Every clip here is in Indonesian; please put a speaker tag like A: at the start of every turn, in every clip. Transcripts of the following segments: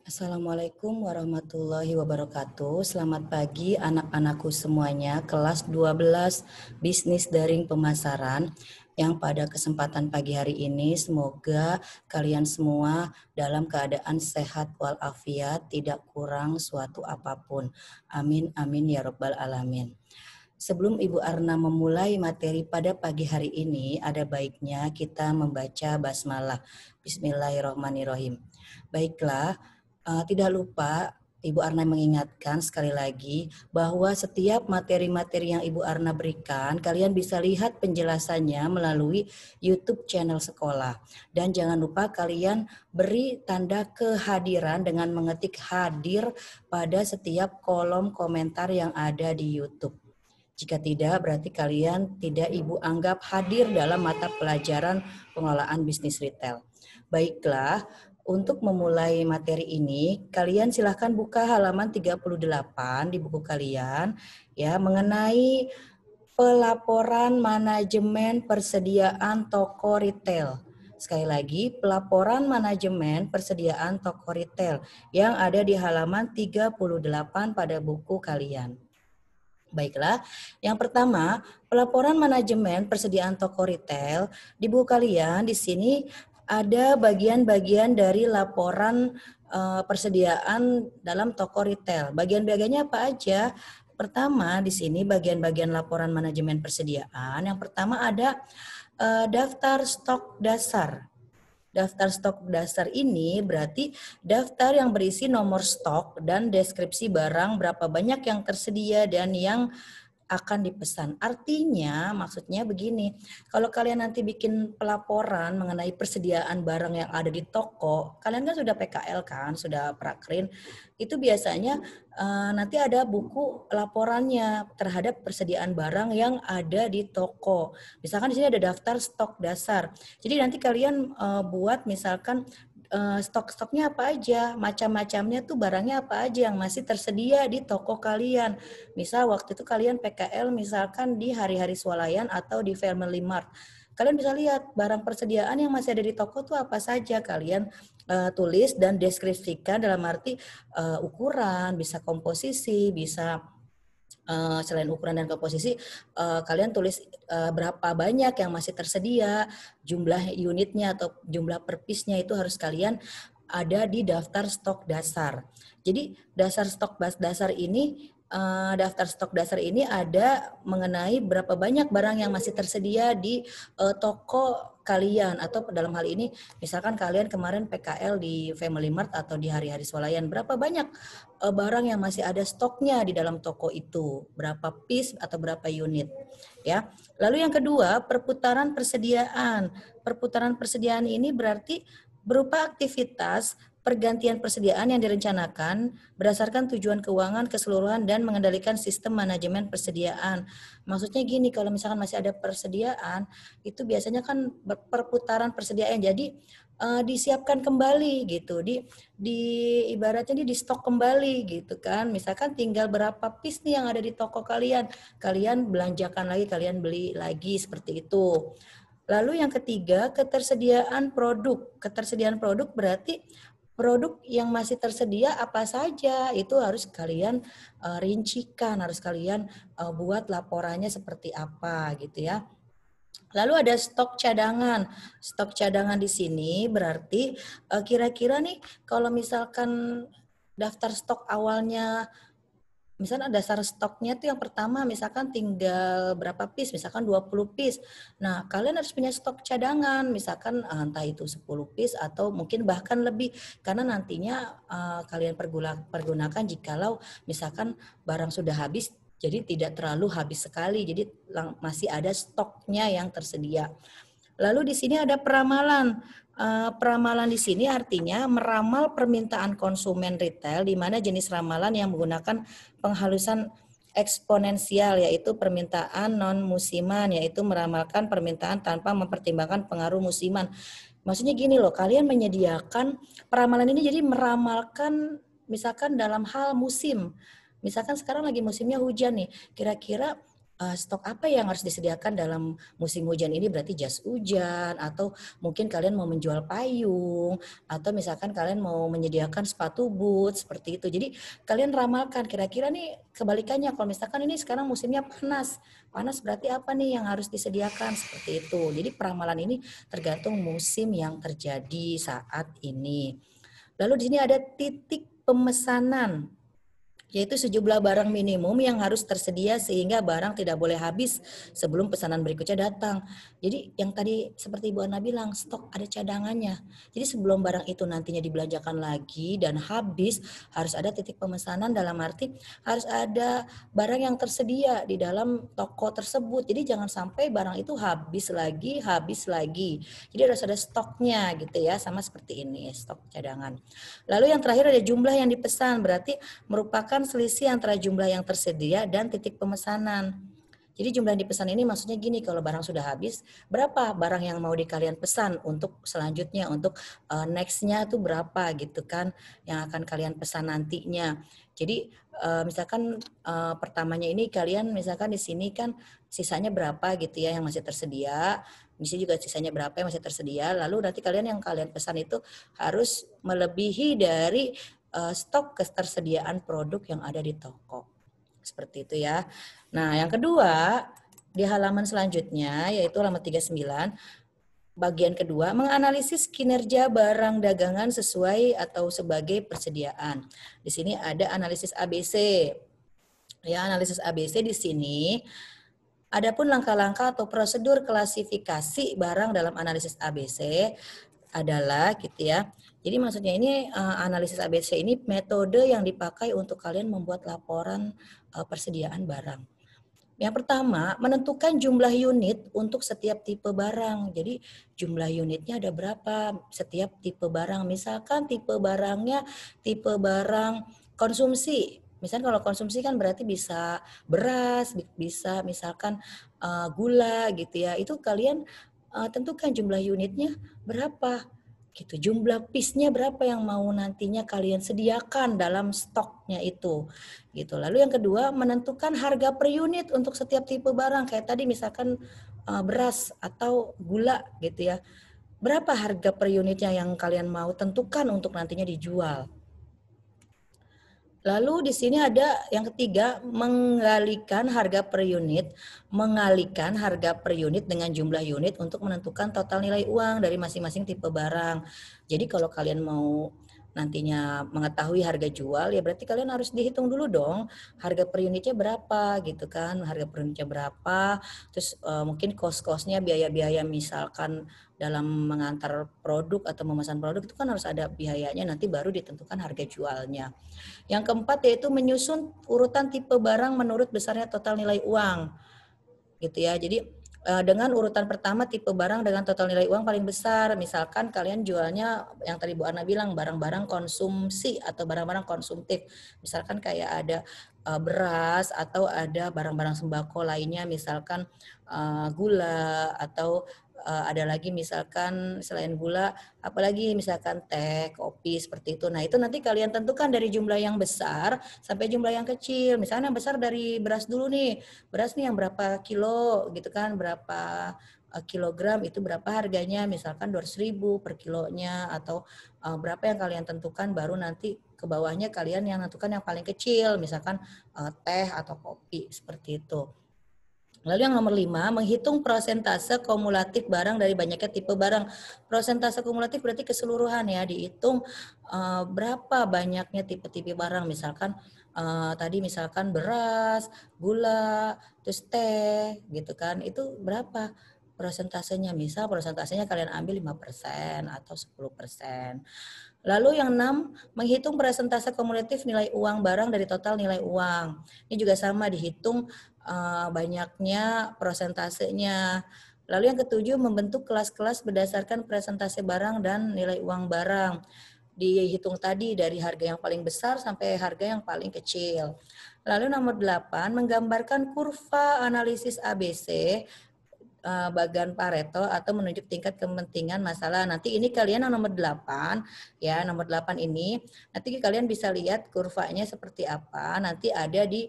A: Assalamualaikum warahmatullahi wabarakatuh. Selamat pagi anak-anakku semuanya, kelas 12 Bisnis Daring Pemasaran. Yang pada kesempatan pagi hari ini semoga kalian semua dalam keadaan sehat walafiat, tidak kurang suatu apapun. Amin amin ya rabbal alamin. Sebelum Ibu Arna memulai materi pada pagi hari ini, ada baiknya kita membaca basmalah. Bismillahirrahmanirrahim. Baiklah, tidak lupa Ibu Arna mengingatkan sekali lagi bahwa setiap materi-materi yang Ibu Arna berikan, kalian bisa lihat penjelasannya melalui YouTube channel sekolah. Dan jangan lupa kalian beri tanda kehadiran dengan mengetik hadir pada setiap kolom komentar yang ada di YouTube. Jika tidak, berarti kalian tidak Ibu anggap hadir dalam mata pelajaran pengelolaan bisnis retail. Baiklah, untuk memulai materi ini, kalian silahkan buka halaman 38 di buku kalian ya mengenai pelaporan manajemen persediaan toko retail. Sekali lagi, pelaporan manajemen persediaan toko retail yang ada di halaman 38 pada buku kalian. Baiklah, yang pertama, pelaporan manajemen persediaan toko retail. Di buku kalian di sini ada bagian-bagian dari laporan persediaan dalam toko retail. Bagian-bagiannya apa aja? Pertama, di sini bagian-bagian laporan manajemen persediaan. Yang pertama ada daftar stok dasar. Daftar stok dasar ini berarti daftar yang berisi nomor stok dan deskripsi barang berapa banyak yang tersedia dan yang akan dipesan. Artinya maksudnya begini, kalau kalian nanti bikin pelaporan mengenai persediaan barang yang ada di toko, kalian kan sudah PKL kan, sudah prakrin, itu biasanya nanti ada buku laporannya terhadap persediaan barang yang ada di toko. Misalkan di sini ada daftar stok dasar. Jadi nanti kalian buat misalkan stok-stoknya apa aja, macam-macamnya tuh barangnya apa aja yang masih tersedia di toko kalian. Misal waktu itu kalian PKL misalkan di hari-hari swalayan atau di Family Mart. Kalian bisa lihat barang persediaan yang masih ada di toko tuh apa saja. Kalian tulis dan deskripsikan dalam arti ukuran, bisa komposisi, bisa selain ukuran dan komposisi, kalian tulis berapa banyak yang masih tersedia, jumlah unitnya atau jumlah per piece-nya itu harus kalian ada di daftar stok dasar. Jadi daftar stok dasar ini ada mengenai berapa banyak barang yang masih tersedia di toko kalian, atau dalam hal ini misalkan kalian kemarin PKL di Family Mart atau di hari-hari swalayan, berapa banyak barang yang masih ada stoknya di dalam toko itu, berapa piece atau berapa unit ya. Lalu yang kedua, perputaran persediaan. Perputaran persediaan ini berarti berupa aktivitas pergantian persediaan yang direncanakan berdasarkan tujuan keuangan keseluruhan dan mengendalikan sistem manajemen persediaan. Maksudnya gini, kalau misalkan masih ada persediaan, itu biasanya kan perputaran persediaan. Jadi disiapkan kembali gitu, di ibaratnya di stok kembali gitu kan. Misalkan tinggal berapa piece nih yang ada di toko kalian, kalian belanjakan lagi, kalian beli lagi seperti itu. Lalu yang ketiga, ketersediaan produk. Ketersediaan produk berarti produk yang masih tersedia apa saja, itu harus kalian rincikan, harus kalian buat laporannya seperti apa gitu ya. Lalu ada stok cadangan. Stok cadangan di sini berarti kira-kira nih kalau misalkan daftar stok awalnya, misalnya dasar stoknya tuh yang pertama misalkan tinggal berapa piece, misalkan 20 piece. Nah, kalian harus punya stok cadangan, misalkan entah itu 10 piece atau mungkin bahkan lebih. Karena nantinya kalian pergunakan jikalau misalkan barang sudah habis, jadi tidak terlalu habis sekali, jadi masih ada stoknya yang tersedia. Lalu di sini ada peramalan. Peramalan di sini artinya meramal permintaan konsumen retail, di mana jenis ramalan yang menggunakan penghalusan eksponensial, yaitu permintaan non musiman, yaitu meramalkan permintaan tanpa mempertimbangkan pengaruh musiman. Maksudnya gini loh, kalian menyediakan peramalan ini jadi meramalkan misalkan dalam hal musim. Misalkan sekarang lagi musimnya hujan nih, kira-kira stok apa yang harus disediakan dalam musim hujan ini, berarti jas hujan, atau mungkin kalian mau menjual payung, atau misalkan kalian mau menyediakan sepatu boot, seperti itu. Jadi kalian ramalkan kira-kira nih kebalikannya, kalau misalkan ini sekarang musimnya panas, panas berarti apa nih yang harus disediakan, seperti itu. Jadi peramalan ini tergantung musim yang terjadi saat ini. Lalu di sini ada titik pemesanan, yaitu sejumlah barang minimum yang harus tersedia sehingga barang tidak boleh habis sebelum pesanan berikutnya datang. Jadi yang tadi seperti Ibu Ana bilang, stok ada cadangannya. Jadi sebelum barang itu nantinya dibelanjakan lagi dan habis, harus ada titik pemesanan, dalam arti harus ada barang yang tersedia di dalam toko tersebut. Jadi jangan sampai barang itu habis lagi. Jadi harus ada stoknya gitu ya, sama seperti ini, stok cadangan. Lalu yang terakhir ada jumlah yang dipesan, berarti merupakan selisih antara jumlah yang tersedia dan titik pemesanan. Jadi jumlah yang dipesan ini maksudnya gini, kalau barang sudah habis, berapa barang yang mau kalian pesan untuk selanjutnya, untuk next-nya itu berapa gitu kan, yang akan kalian pesan nantinya. Jadi misalkan pertamanya ini kalian misalkan di sini kan sisanya berapa gitu ya yang masih tersedia, di sini juga sisanya berapa yang masih tersedia, lalu nanti kalian yang kalian pesan itu harus melebihi dari stok ketersediaan produk yang ada di toko. Seperti itu ya. Nah, yang kedua, di halaman selanjutnya yaitu halaman 39, bagian kedua, menganalisis kinerja barang dagangan sesuai atau sebagai persediaan. Di sini ada analisis ABC. Ya, analisis ABC di sini. Adapun langkah-langkah atau prosedur klasifikasi barang dalam analisis ABC adalah gitu ya. Jadi maksudnya ini analisis ABC ini metode yang dipakai untuk kalian membuat laporan persediaan barang. Yang pertama, menentukan jumlah unit untuk setiap tipe barang. Jadi jumlah unitnya ada berapa setiap tipe barang. Misalkan tipe barangnya tipe barang konsumsi. Misalkan kalau konsumsi kan berarti bisa beras, bisa misalkan gula gitu ya. Itu kalian tentukan jumlah unitnya berapa gitu. Jumlah piece-nya berapa yang mau nantinya kalian sediakan dalam stoknya itu gitu. Lalu yang kedua, menentukan harga per unit untuk setiap tipe barang, kayak tadi misalkan beras atau gula gitu ya. Berapa harga per unitnya yang kalian mau tentukan untuk nantinya dijual. Lalu di sini ada yang ketiga, mengalihkan harga per unit dengan jumlah unit untuk menentukan total nilai uang dari masing-masing tipe barang. Jadi kalau kalian mau nantinya mengetahui harga jual, ya berarti kalian harus dihitung dulu dong harga per unitnya berapa gitu kan, harga per unitnya berapa, terus mungkin cost-costnya, biaya-biaya misalkan dalam mengantar produk atau memesan produk itu kan harus ada biayanya, nanti baru ditentukan harga jualnya. Yang keempat yaitu menyusun urutan tipe barang menurut besarnya total nilai uang. Gitu ya. Jadi dengan urutan pertama tipe barang dengan total nilai uang paling besar. Misalkan kalian jualnya yang tadi Bu Ana bilang barang-barang konsumsi atau barang-barang konsumtif. Misalkan kayak ada beras atau ada barang-barang sembako lainnya, misalkan gula, atau ada lagi misalkan selain gula apalagi misalkan teh, kopi, seperti itu. Nah, itu nanti kalian tentukan dari jumlah yang besar sampai jumlah yang kecil. Misalnya yang besar dari beras dulu nih. Beras nih yang berapa kilo gitu kan, berapa kilogram, itu berapa harganya, misalkan 200.000 per kilonya, atau berapa yang kalian tentukan, baru nanti ke bawahnya kalian yang tentukan yang paling kecil, misalkan teh atau kopi, seperti itu. Lalu yang nomor 5, menghitung prosentase kumulatif barang dari banyaknya tipe barang. Prosentase kumulatif berarti keseluruhan ya, dihitung berapa banyaknya tipe-tipe barang. Misalkan tadi misalkan beras, gula, terus teh gitu kan, itu berapa prosentasenya. Misal prosentasenya kalian ambil 5% atau 10%. Lalu yang 6, menghitung persentase kumulatif nilai uang barang dari total nilai uang. Ini juga sama, dihitung banyaknya prosentasenya. Lalu yang ketujuh, membentuk kelas-kelas berdasarkan presentase barang dan nilai uang barang. Dihitung tadi dari harga yang paling besar sampai harga yang paling kecil. Lalu nomor 8, menggambarkan kurva analisis ABC bagan Pareto atau menunjuk tingkat kepentingan masalah. Nanti ini kalian yang nomor 8 ya, nomor 8 ini nanti kalian bisa lihat kurvanya seperti apa. Nanti ada di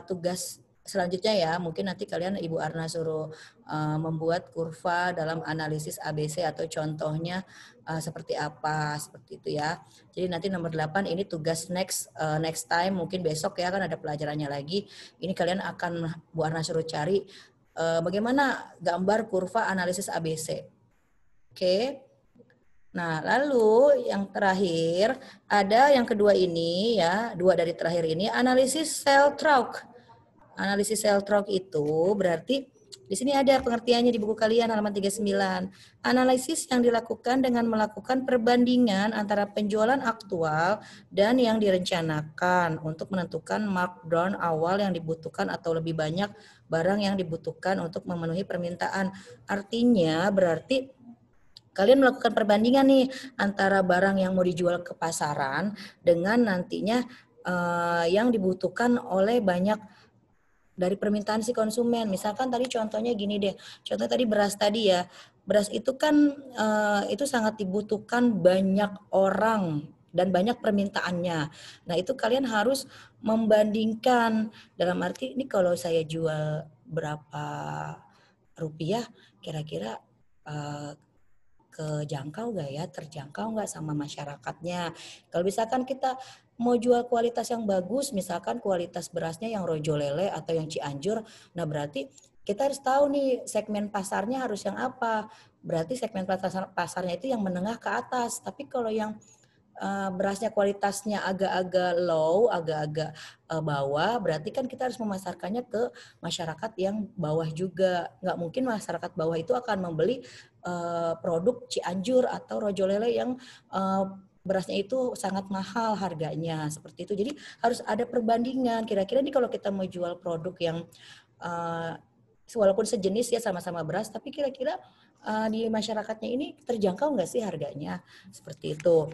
A: tugas selanjutnya ya, mungkin nanti kalian Ibu Arna suruh membuat kurva dalam analisis ABC atau contohnya seperti apa, seperti itu ya. Jadi nanti nomor 8 ini tugas next time, mungkin besok ya kan ada pelajarannya lagi. Ini kalian akan Bu Arna suruh cari bagaimana gambar kurva analisis ABC. Oke. Nah, lalu yang terakhir ada yang kedua ini ya, dua dari terakhir ini analisis Seltrouw. Analisis Seltrouw itu berarti di sini ada pengertiannya di buku kalian halaman 39. Analisis yang dilakukan dengan melakukan perbandingan antara penjualan aktual dan yang direncanakan untuk menentukan markdown awal yang dibutuhkan atau lebih banyak barang yang dibutuhkan untuk memenuhi permintaan. Artinya berarti kalian melakukan perbandingan nih antara barang yang mau dijual ke pasaran dengan nantinya yang dibutuhkan oleh banyak dari permintaan si konsumen. Misalkan tadi contohnya gini deh, contoh tadi beras tadi ya, beras itu kan itu sangat dibutuhkan banyak orang dan banyak permintaannya. Nah itu kalian harus membandingkan dalam arti ini kalau saya jual berapa rupiah, kira-kira kejangkau nggak ya, terjangkau nggak sama masyarakatnya. Kalau misalkan kita mau jual kualitas yang bagus, misalkan kualitas berasnya yang Rojo Lele atau yang Cianjur, nah berarti kita harus tahu nih segmen pasarnya harus yang apa. Berarti segmen pasarnya itu yang menengah ke atas. Tapi kalau yang berasnya kualitasnya agak-agak low, agak-agak bawah, berarti kan kita harus memasarkannya ke masyarakat yang bawah juga. Nggak mungkin masyarakat bawah itu akan membeli produk Cianjur atau Rojo Lele yang berasnya itu sangat mahal harganya, seperti itu. Jadi harus ada perbandingan. Kira-kira nih kalau kita mau jual produk yang walaupun sejenis ya sama-sama beras, tapi kira-kira di masyarakatnya ini terjangkau nggak sih harganya? Seperti itu.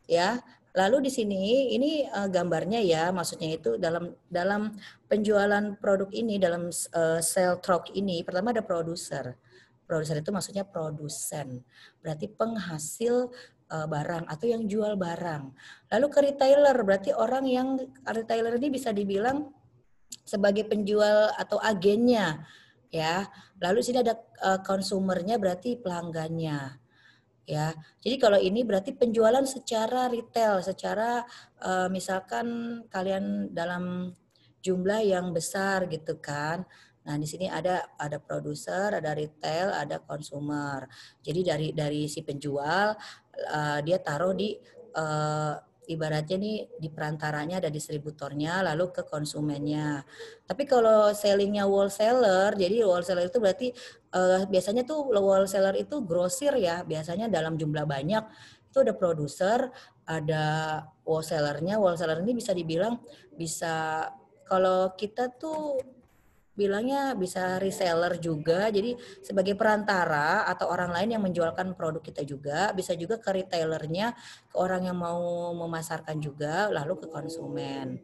A: Ya, lalu di sini ini gambarnya ya, maksudnya itu dalam penjualan produk ini dalam Seltrouw ini pertama ada produser. Produser itu maksudnya produsen, berarti penghasil barang atau yang jual barang. Lalu ke retailer, berarti orang yang retailer ini bisa dibilang sebagai penjual atau agennya, ya. Lalu sini ada konsumernya, berarti pelanggannya. Ya, jadi kalau ini berarti penjualan secara retail, secara misalkan kalian dalam jumlah yang besar gitu kan. Nah, di sini ada produser, ada retail, ada konsumer. Jadi dari si penjual dia taruh di ibaratnya nih di perantaranya ada distributornya lalu ke konsumennya. Tapi kalau sellingnya wholesaler, jadi wholesaler itu berarti biasanya tuh wholesaler itu grosir ya, biasanya dalam jumlah banyak. Itu ada produser, ada wholesalernya. Wholesaler ini bisa dibilang bisa, kalau kita tuh bilangnya bisa reseller juga, jadi sebagai perantara atau orang lain yang menjualkan produk kita juga, bisa juga ke retailernya, ke orang yang mau memasarkan juga, lalu ke konsumen.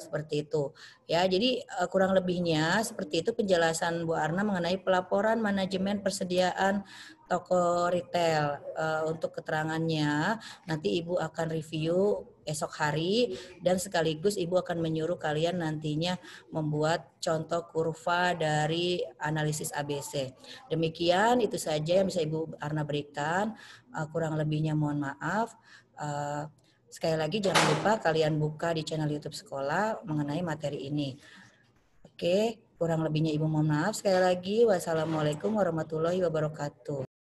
A: Seperti itu. Ya, jadi kurang lebihnya seperti itu penjelasan Bu Arna mengenai pelaporan manajemen persediaan toko retail. Untuk keterangannya nanti Ibu akan review esok hari dan sekaligus Ibu akan menyuruh kalian nantinya membuat contoh kurva dari analisis ABC. Demikian itu saja yang bisa Ibu Arna berikan. Kurang lebihnya mohon maaf. Sekali lagi jangan lupa kalian buka di channel YouTube sekolah mengenai materi ini. Oke, kurang lebihnya Ibu mohon maaf. Sekali lagi wassalamualaikum warahmatullahi wabarakatuh.